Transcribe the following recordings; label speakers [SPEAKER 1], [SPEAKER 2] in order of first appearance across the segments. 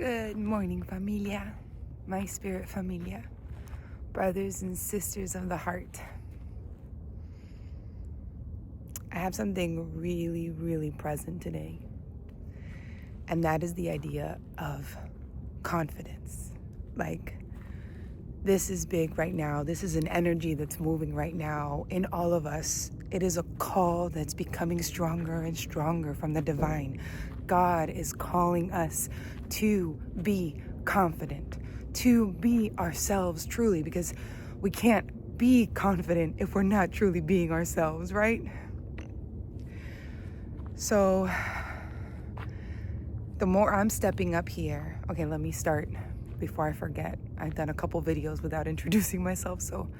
[SPEAKER 1] Good morning, familia, my spirit familia, brothers and sisters of the heart. I have something really, really present today, and that is the idea of confidence. Like, this is big right now. This is an energy that's moving right now in all of us. It is a call that's becoming stronger and stronger from the divine. God is calling us to be confident, to be ourselves truly, because we can't be confident if we're not truly being ourselves, right? So the more I'm stepping up here, okay, let me start before I forget. I've done a couple videos without introducing myself, so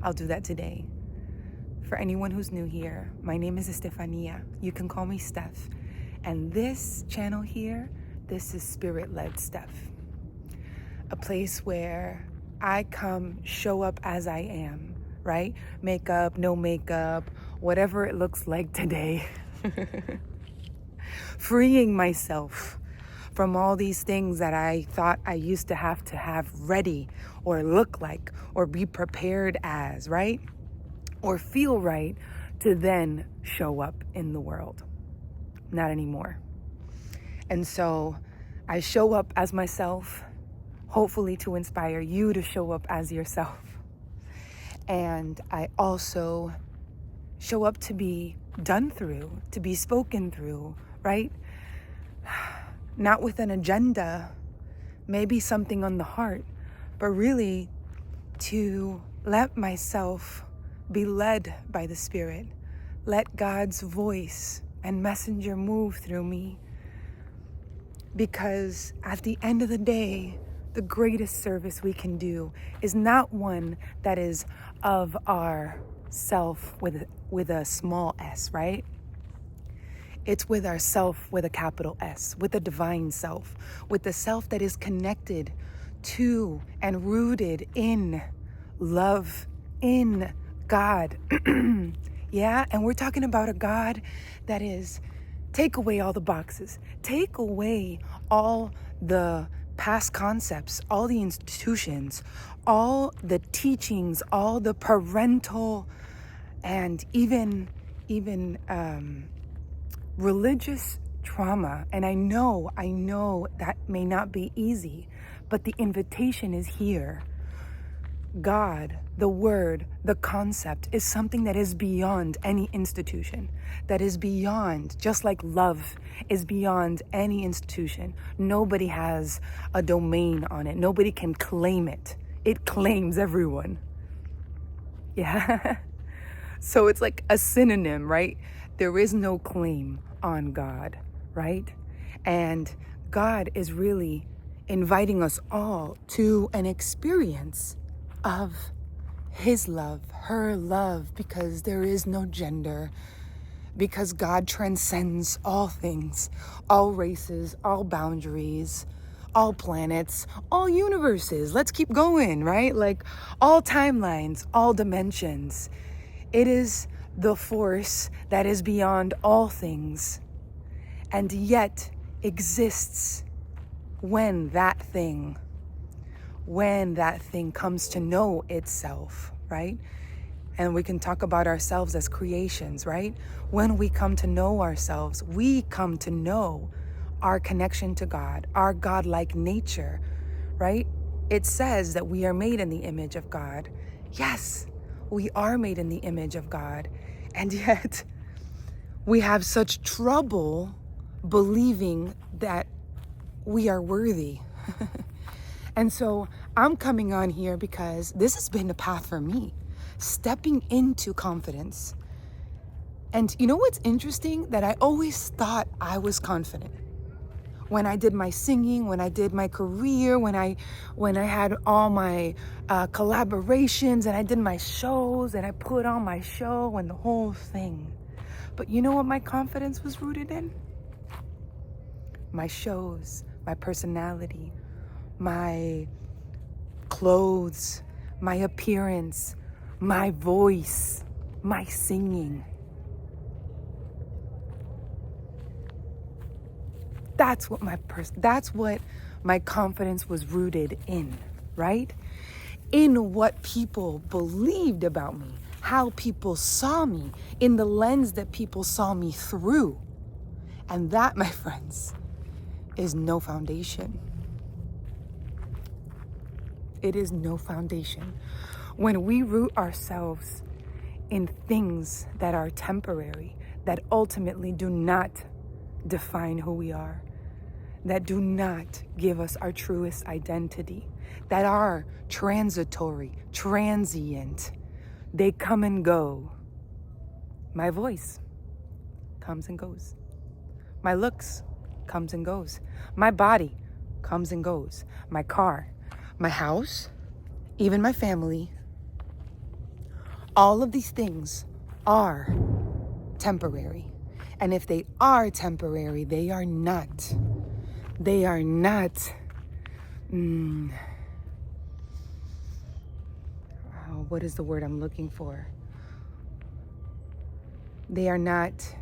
[SPEAKER 1] I'll do that today. For anyone who's new here, my name is Estefania. You can call me Steph. And this channel here, this is Spirit-Led Steph. A place where I come, show up as I am, right? Makeup, no makeup, whatever it looks like today. Freeing myself from all these things that I thought I used to have ready or look like or be prepared as, right? Or feel right to then show up in the world. Not anymore. And so I show up as myself, hopefully to inspire you to show up as yourself. And I also show up to be done through, to be spoken through, right? Not with an agenda, maybe something on the heart, but really to let myself be led by the Spirit. Let God's voice and messenger move through me. Because at the end of the day, the greatest service we can do is not one that is of our self with a small s, right? It's with ourself with a capital S, with the divine self, with the self that is connected to and rooted in love, in God. Yeah, and we're talking about a God that is, take away all the boxes, take away all the past concepts, all the institutions, all the teachings, all the parental and even religious trauma. And I know that may not be easy, but the invitation is here. God, the word, the concept is something that is beyond any institution, that is beyond, just like love is beyond any institution. Nobody has a domain on it. Nobody can claim it. It claims everyone. Yeah. So it's like a synonym, right? There is no claim on God, right? And God is really inviting us all to an experience of his love, her love, because there is no gender, because God transcends all things, all races, all boundaries, all planets, all universes. Let's keep going, right? Like all timelines, all dimensions. It is the force that is beyond all things and yet exists when that thing comes to know itself, right? And we can talk about ourselves as creations, right? When we come to know ourselves, we come to know our connection to God, our God-like nature, right? It says that we are made in the image of God. Yes, we are made in the image of God. And yet we have such trouble believing that we are worthy. And so I'm coming on here because this has been a path for me, stepping into confidence. And you know what's interesting? That I always thought I was confident. When I did my singing, when I did my career, when I had all my collaborations and I did my shows and I put on my show and the whole thing. But you know what my confidence was rooted in? My shows, my personality, my clothes, my appearance, my voice, my singing. That's what My confidence was rooted in, right? In what people believed about me, how people saw me, in the lens that people saw me through. And that, my friends, is no foundation. It is no foundation. When we root ourselves in things that are temporary, that ultimately do not define who we are, that do not give us our truest identity, that are transitory, transient, they come and go. My voice comes and goes. My looks comes and goes. My body comes and goes. My car, my house, even my family, all of these things are temporary. And if they are temporary, they are not. What is the word I'm looking for? They are not,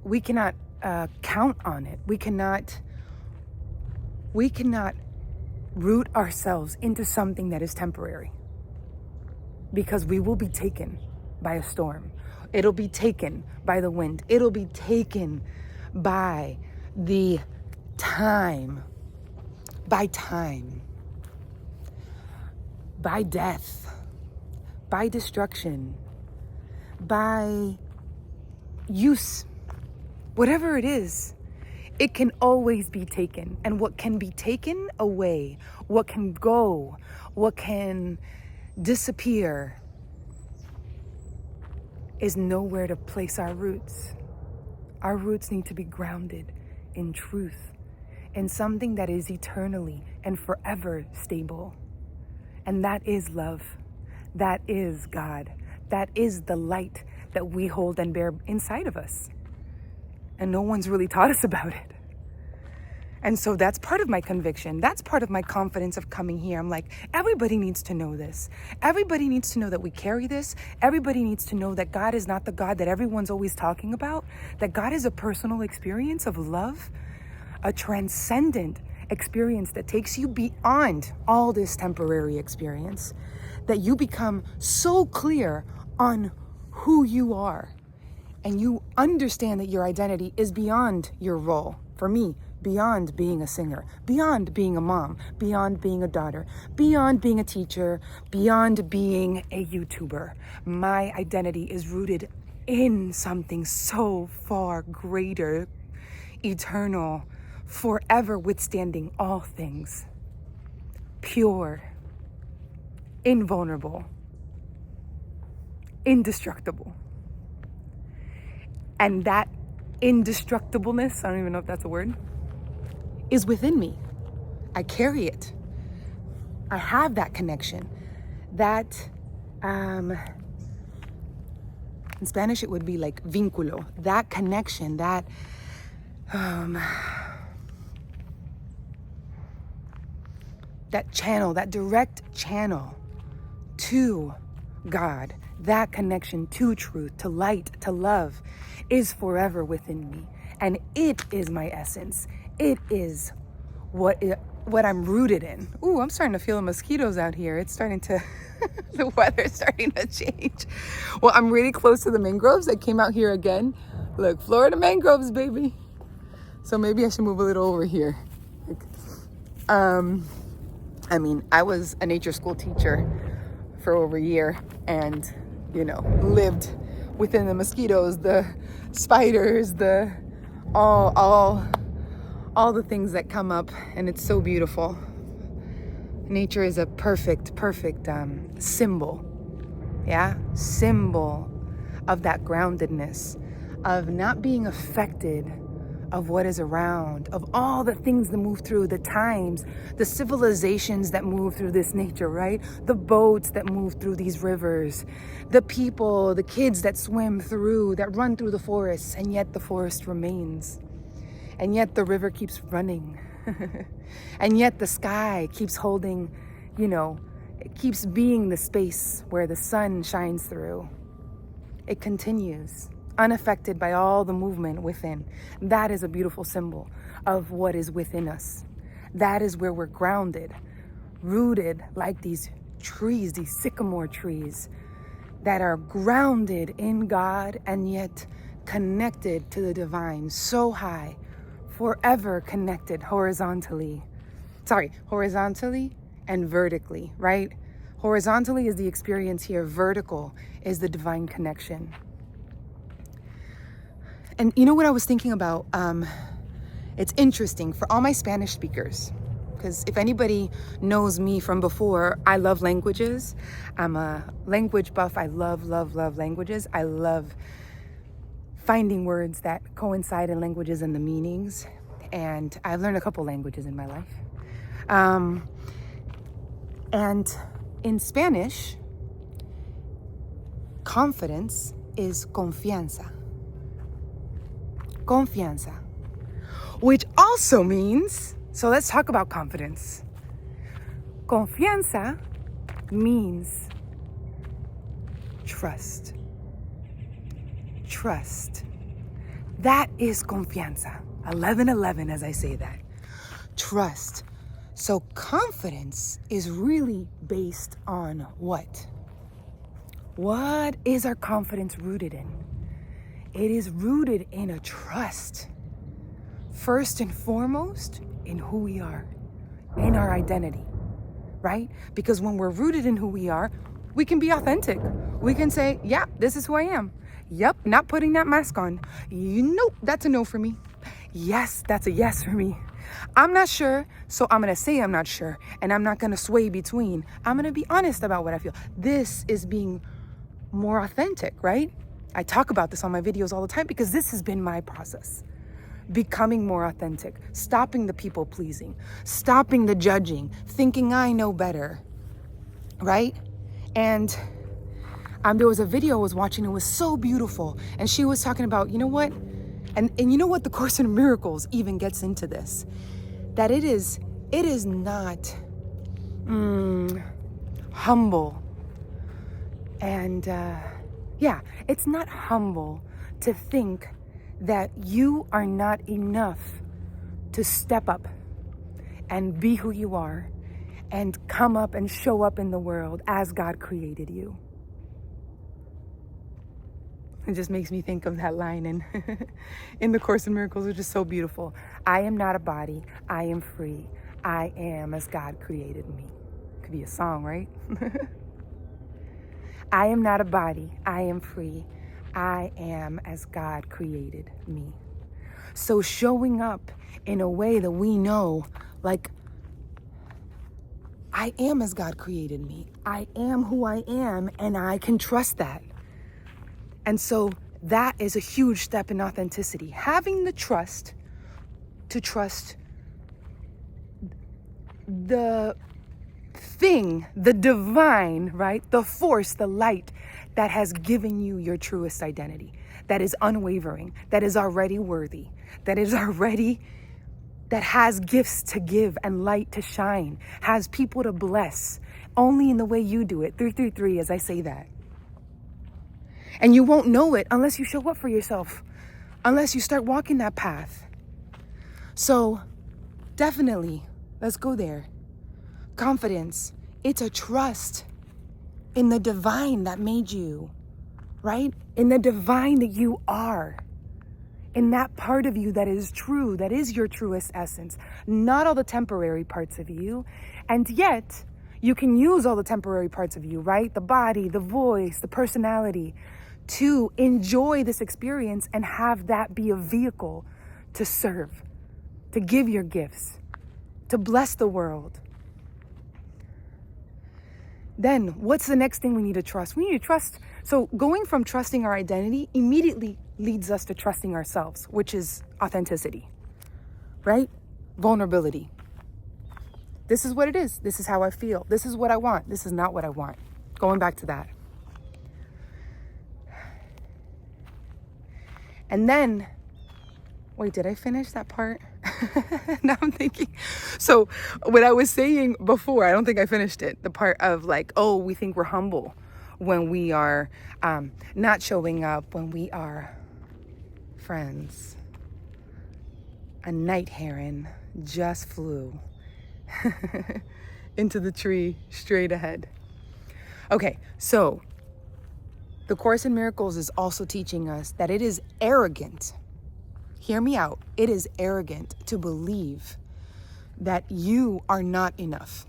[SPEAKER 1] we cannot count on it. We cannot root ourselves into something that is temporary, because we will be taken by a storm. It'll be taken by the wind. It'll be taken by the time, by death, by destruction, by use, whatever it is. It can always be taken. And what can be taken away, what can go, what can disappear, is nowhere to place our roots. Our roots need to be grounded in truth, in something that is eternally and forever stable. And that is love. That is God. That is the light that we hold and bear inside of us. And no one's really taught us about it. And so that's part of my conviction. That's part of my confidence of coming here. I'm like, everybody needs to know this. Everybody needs to know that we carry this. Everybody needs to know that God is not the God that everyone's always talking about. That God is a personal experience of love, a transcendent experience that takes you beyond all this temporary experience. That you become so clear on who you are. And you understand that your identity is beyond your role. For me, beyond being a singer, beyond being a mom, beyond being a daughter, beyond being a teacher, beyond being a YouTuber. My identity is rooted in something so far greater, eternal, forever withstanding all things, pure, invulnerable, indestructible. And that indestructibleness, I don't even know if that's a word, is within me. I carry it. I have that connection. That, in Spanish, it would be like vínculo. That connection, that, that channel, that direct channel to God, that connection to truth, to light, to love, is forever within me. And it is my essence. It is what I'm rooted in. Ooh, I'm starting to feel the mosquitoes out here. It's starting to, the weather's starting to change. Well, I'm really close to the mangroves. I came out here again. Look, Florida mangroves, baby. So maybe I should move a little over here. I mean, I was a nature school teacher for over a year and, lived within the mosquitoes, the spiders, the all the things that come up, and it's so beautiful. Nature is a perfect symbol. Yeah, symbol of that groundedness, of not being affected of what is around, of all the things that move through, the times, the civilizations that move through this nature, right? The boats that move through these rivers, the people, the kids that swim through, that run through the forests, and yet the forest remains. And yet the river keeps running. And yet the sky keeps holding, it keeps being the space where the sun shines through. It continues, unaffected by all the movement within. That is a beautiful symbol of what is within us. That is where we're grounded, rooted like these trees, these sycamore trees that are grounded in God and yet connected to the divine, so high, forever connected horizontally and vertically, right? Horizontally is the experience here. Vertical is the divine connection. And you know what I was thinking about? It's interesting for all my Spanish speakers, because if anybody knows me from before, I love languages. I'm a language buff. I love languages. I love finding words that coincide in languages and the meanings. And I've learned a couple languages in my life. And in Spanish, confidence is confianza. Confianza. Which also means, so let's talk about confidence. Confianza means trust. Trust. That is confianza. 11:11 as I say that. Trust. So confidence is really based on what? What is our confidence rooted in? It is rooted in a trust. First and foremost, in who we are, in our identity, right? Because when we're rooted in who we are, we can be authentic. We can say, yeah, this is who I am. Yep, not putting that mask on. Nope, that's a no for me. Yes, that's a yes for me. I'm not sure, so I'm going to say I'm not sure, and I'm not going to sway between. I'm going to be honest about what I feel. This is being more authentic, right? I talk about this on my videos all the time because this has been my process. Becoming more authentic, stopping the people pleasing, stopping the judging, thinking I know better, right? And there was a video I was watching, it was so beautiful. And she was talking about, you know what? And you know what? The Course in Miracles even gets into this, that it is not humble. And it's not humble to think that you are not enough to step up and be who you are and come up and show up in the world as God created you. It just makes me think of that line in the Course in Miracles, which is so beautiful. I am not a body. I am free. I am as God created me. Could be a song, right? I am not a body. I am free. I am as God created me. So showing up in a way that we know, like, I am as God created me. I am who I am, and I can trust that. And so that is a huge step in authenticity. Having the trust to trust the thing, the divine, right? The force, the light that has given you your truest identity, that is unwavering, that is already worthy, that has gifts to give and light to shine, has people to bless, only in the way you do it, 333 as I say that. And you won't know it unless you show up for yourself, unless you start walking that path. So definitely, let's go there. Confidence, it's a trust in the divine that made you, right? In the divine that you are. In that part of you that is true, that is your truest essence. Not all the temporary parts of you. And yet, you can use all the temporary parts of you, right? The body, the voice, the personality, to enjoy this experience and have that be a vehicle to serve, to give your gifts, to bless the world. Then what's the next thing we need to trust? We need to trust. So going from trusting our identity immediately leads us to trusting ourselves, which is authenticity, right? Vulnerability. This is what it is. This is how I feel. This is what I want. This is not what I want. Going back to that. And then, wait, did I finish that part? Now I'm thinking. So what I was saying before, I don't think I finished it. The part of like, oh, we think we're humble when we are not showing up, when we are friends. A night heron just flew into the tree straight ahead. Okay, so the Course in Miracles is also teaching us that it is arrogant. Hear me out. It is arrogant to believe that you are not enough.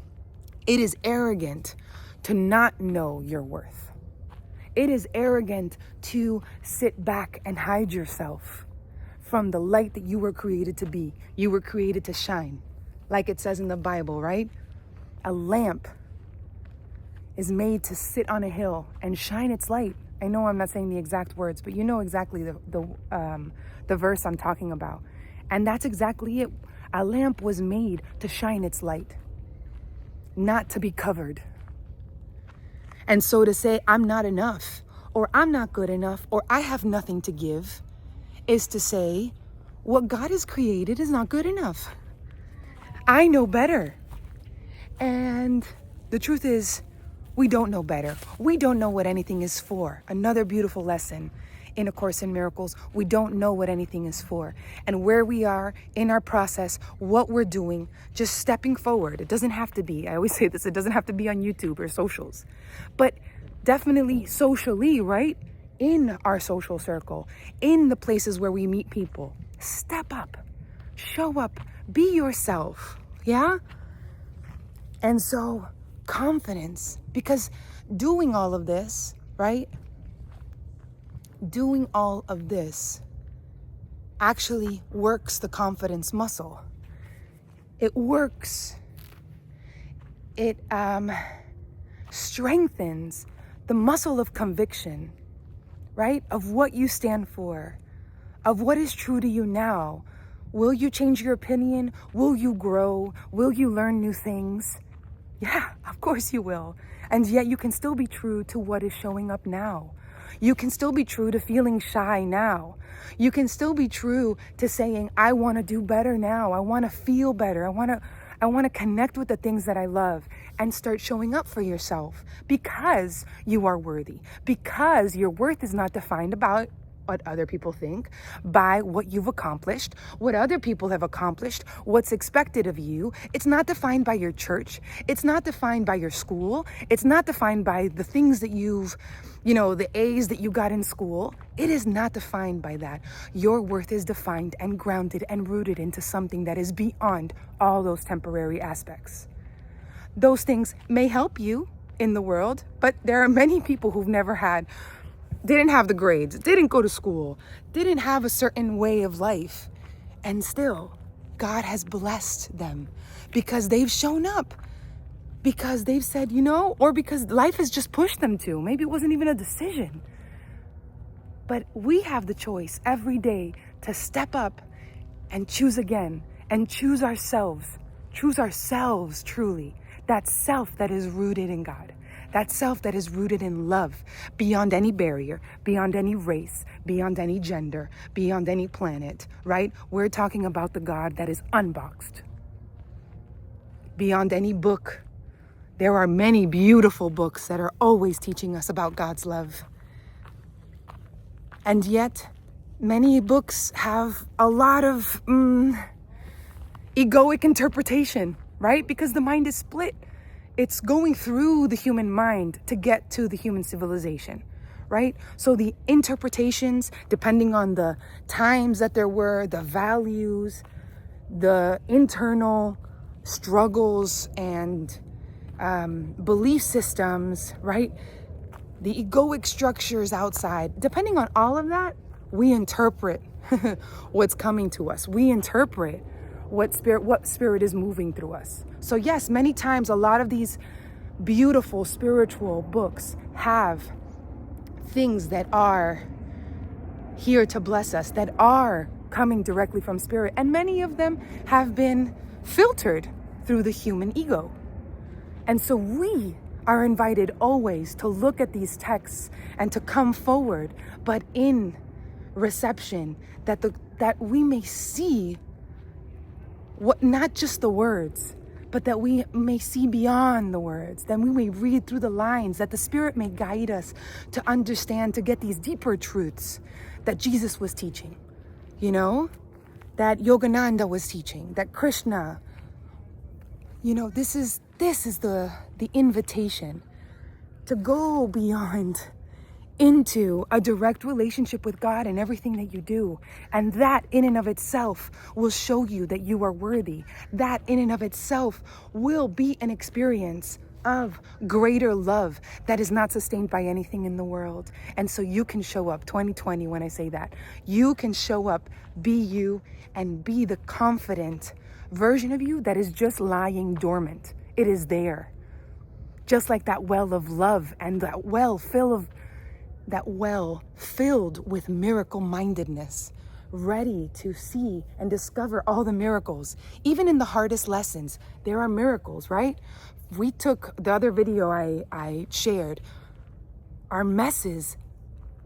[SPEAKER 1] It is arrogant to not know your worth. It is arrogant to sit back and hide yourself from the light that you were created to be. You were created to shine, like it says in the Bible, right? A lamp is made to sit on a hill and shine its light. I know I'm not saying the exact words, but you know exactly the verse I'm talking about. And that's exactly it. A lamp was made to shine its light, not to be covered. And so to say, I'm not enough, or I'm not good enough, or I have nothing to give, is to say, what God has created is not good enough. I know better. And the truth is, we don't know better. We don't know what anything is for. Another beautiful lesson in A Course in Miracles. We don't know what anything is for. And where we are in our process, what we're doing, just stepping forward. It doesn't have to be, I always say this, it doesn't have to be on YouTube or socials. But definitely socially, right? In our social circle, in the places where we meet people. Step up, show up, be yourself, yeah? And so confidence, because doing all of this, right? Doing all of this actually works the confidence muscle. It works. It strengthens the muscle of conviction, right? Of what you stand for, of what is true to you now. Will you change your opinion? Will you grow? Will you learn new things? Yeah, of course you will. And yet you can still be true to what is showing up now. You can still be true to feeling shy now. You can still be true to saying, I want to do better now. I want to feel better. I want to connect with the things that I love and start showing up for yourself because you are worthy, because your worth is not defined about what other people think, by what you've accomplished, what other people have accomplished, what's expected of you. It's not defined by your church. It's not defined by your school. It's not defined by the things that the A's that you got in school. It is not defined by that. Your worth is defined and grounded and rooted into something that is beyond all those temporary aspects. Those things may help you in the world, but there are many people who've didn't have the grades, didn't go to school, didn't have a certain way of life. And still, God has blessed them because they've shown up, because they've said, or because life has just pushed them to. Maybe it wasn't even a decision. But we have the choice every day to step up and choose again and choose ourselves truly. That self that is rooted in God. That self that is rooted in love, beyond any barrier, beyond any race, beyond any gender, beyond any planet, right? We're talking about the God that is unboxed. Beyond any book. There are many beautiful books that are always teaching us about God's love. And yet, many books have a lot of egoic interpretation, right? Because the mind is split. It's going through the human mind to get to the human civilization, right? So the interpretations, depending on the times that there were, the values, the internal struggles and belief systems, right? The egoic structures outside, depending on all of that, we interpret what's coming to us. We interpret what spirit is moving through us. So yes, many times a lot of these beautiful spiritual books have things that are here to bless us, that are coming directly from spirit. And many of them have been filtered through the human ego. And so we are invited always to look at these texts and to come forward, but in reception, that we may see what, not just the words, but that we may see beyond the words, that we may read through the lines, that the Spirit may guide us to understand, to get these deeper truths that Jesus was teaching, that Yogananda was teaching, that Krishna This is the invitation to go beyond into a direct relationship with God in everything that you do. And that in and of itself will show you that you are worthy. That in and of itself will be an experience of greater love that is not sustained by anything in the world. And so you can show up 2020 when I say that. You can show up, be you, and be the confident version of you that is just lying dormant. It is there. Just like that well of love and that well filled with miracle mindedness, ready to see and discover all the miracles. Even in the hardest lessons, there are miracles, right? We took the other video I shared, our messes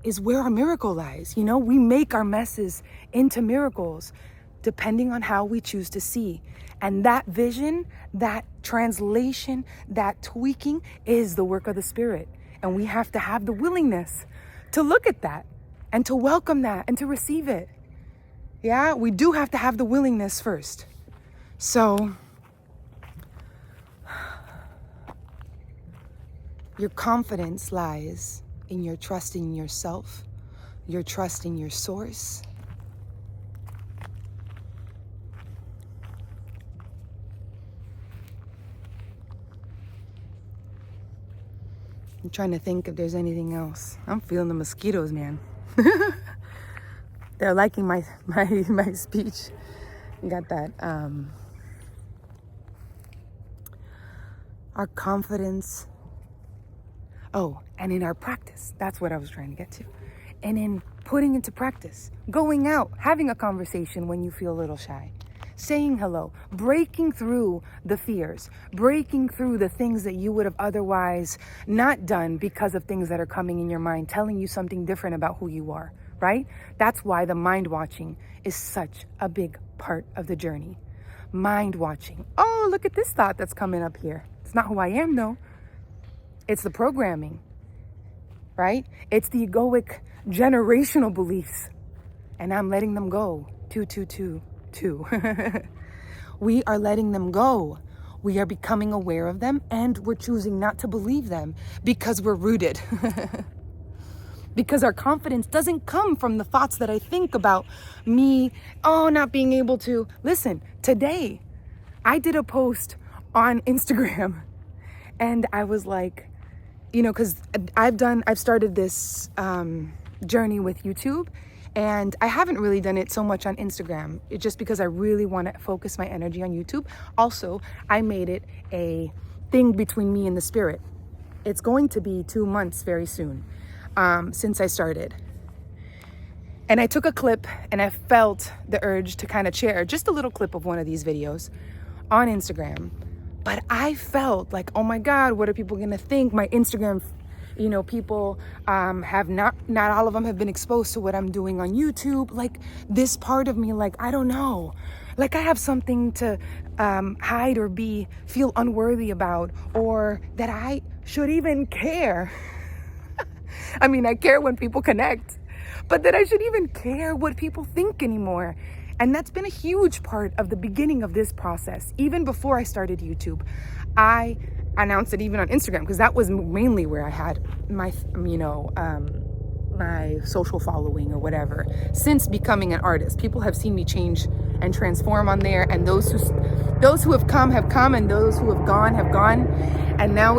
[SPEAKER 1] is where our miracle lies. We make our messes into miracles depending on how we choose to see. And that vision, that translation, that tweaking is the work of the Spirit. And we have to have the willingness to look at that and to welcome that and to receive it. Yeah, we do have to have the willingness first. So your confidence lies in your trust in yourself, your trust in your source. I'm trying to think if there's anything else. I'm feeling the mosquitoes, man. They're liking my speech. Got that. Our confidence. Oh, and in our practice. That's what I was trying to get to. And in putting into practice, going out, having a conversation when you feel a little shy, saying hello, breaking through the fears, breaking through the things that you would have otherwise not done because of things that are coming in your mind, telling you something different about who you are, right? That's why the mind watching is such a big part of the journey. Mind watching. Oh, look at this thought that's coming up here. It's not who I am, though. It's the programming, right? It's the egoic generational beliefs. And I'm letting them go. 2. We are letting them go. We are becoming aware of them, and we're choosing not to believe them because we're rooted. Because our confidence doesn't come from the thoughts that I think about me, not being able to. Listen, today I did a post on Instagram and I was like, because I've started this journey with YouTube. And I haven't really done it so much on Instagram, just because I really want to focus my energy on YouTube. Also, I made it a thing between me and the Spirit. It's going to be 2 months very soon since I started. And I took a clip and I felt the urge to kind of share just a little clip of one of these videos on Instagram. But I felt like, oh my God, what are people going to think? My Instagram people have not all of them have been exposed to what I'm doing on YouTube. Like this part of me, like, I don't know, like I have something to hide or feel unworthy about, or that I should even care. I mean, I care when people connect, but that I should even care what people think anymore. And that's been a huge part of the beginning of this process. Even before I started YouTube, I announced it even on Instagram, because that was mainly where I had my, my social following or whatever. Since becoming an artist, people have seen me change and transform on there. And those who have come, and those who have gone, have gone. And now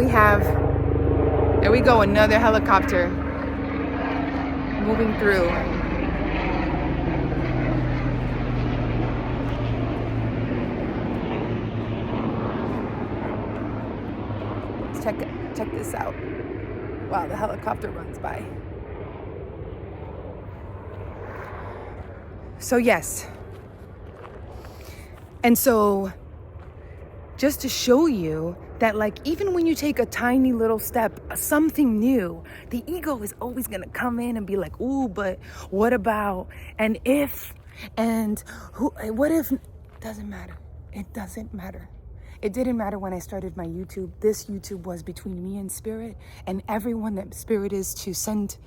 [SPEAKER 1] there we go, another helicopter moving through. Check this out. Wow, the helicopter runs by. So yes. And so just to show you that, like, even when you take a tiny little step, something new, the ego is always going to come in and be like, ooh, but what about, and if, and who, what if, doesn't matter. It doesn't matter. It didn't matter when I started my YouTube. This YouTube was between me and Spirit, and everyone that Spirit is to send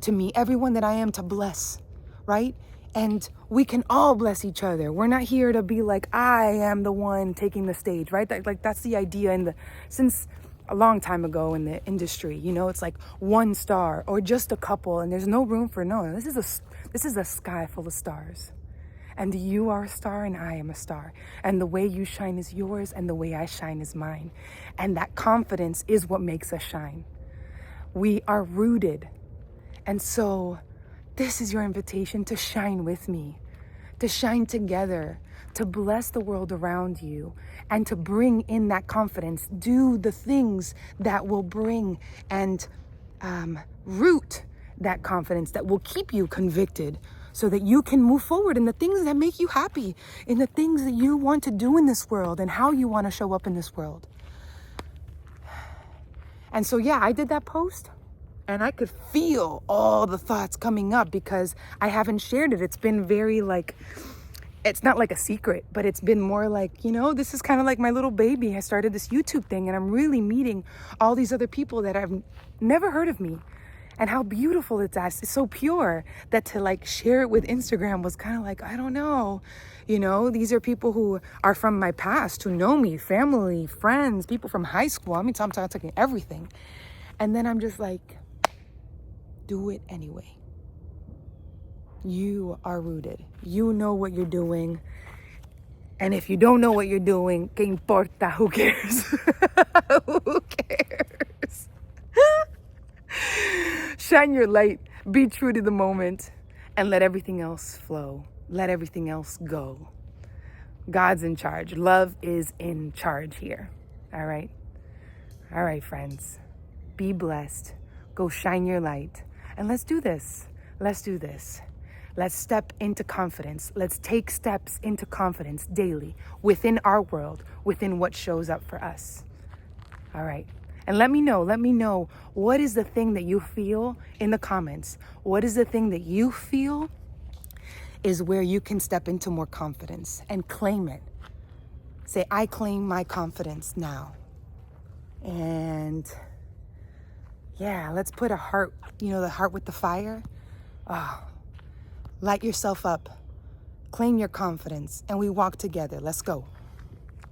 [SPEAKER 1] to me, everyone that I am to bless, right? And we can all bless each other. We're not here to be like, I am the one taking the stage, right? That's the idea since a long time ago in the industry. It's like one star or just a couple, and there's no room for no. This is a sky full of stars. And you are a star and I am a star. And the way you shine is yours and the way I shine is mine. And that confidence is what makes us shine. We are rooted. And so this is your invitation to shine with me, to shine together, to bless the world around you, and to bring in that confidence. Do the things that will bring and root that confidence, that will keep you convicted, so that you can move forward in the things that make you happy, in the things that you want to do in this world and how you want to show up in this world. And so, yeah, I did that post and I could feel all the thoughts coming up because I haven't shared it. It's been very it's not like a secret, but it's been more like, this is kind of like my little baby. I started this YouTube thing and I'm really meeting all these other people that have never heard of me. And how beautiful it's at. It's so pure that to share it with Instagram was kind of like, I don't know. These are people who are from my past, who know me, family, friends, people from high school. I'm talking everything. And then I'm just like, do it anyway. You are rooted. You know what you're doing. And if you don't know what you're doing, ¿qué importa? Who cares? Who cares? Shine your light, be true to the moment, and let everything else flow. Let everything else go. God's in charge. Love is in charge here. All right? All right, friends. Be blessed. Go shine your light. And let's do this. Let's do this. Let's step into confidence. Let's take steps into confidence daily within our world, within what shows up for us. All right. And let me know what is the thing that you feel in the comments. What is the thing that you feel is where you can step into more confidence and claim it. Say, I claim my confidence now. And yeah, let's put a heart, the heart with the fire. Light yourself up. Claim your confidence and we walk together. Let's go.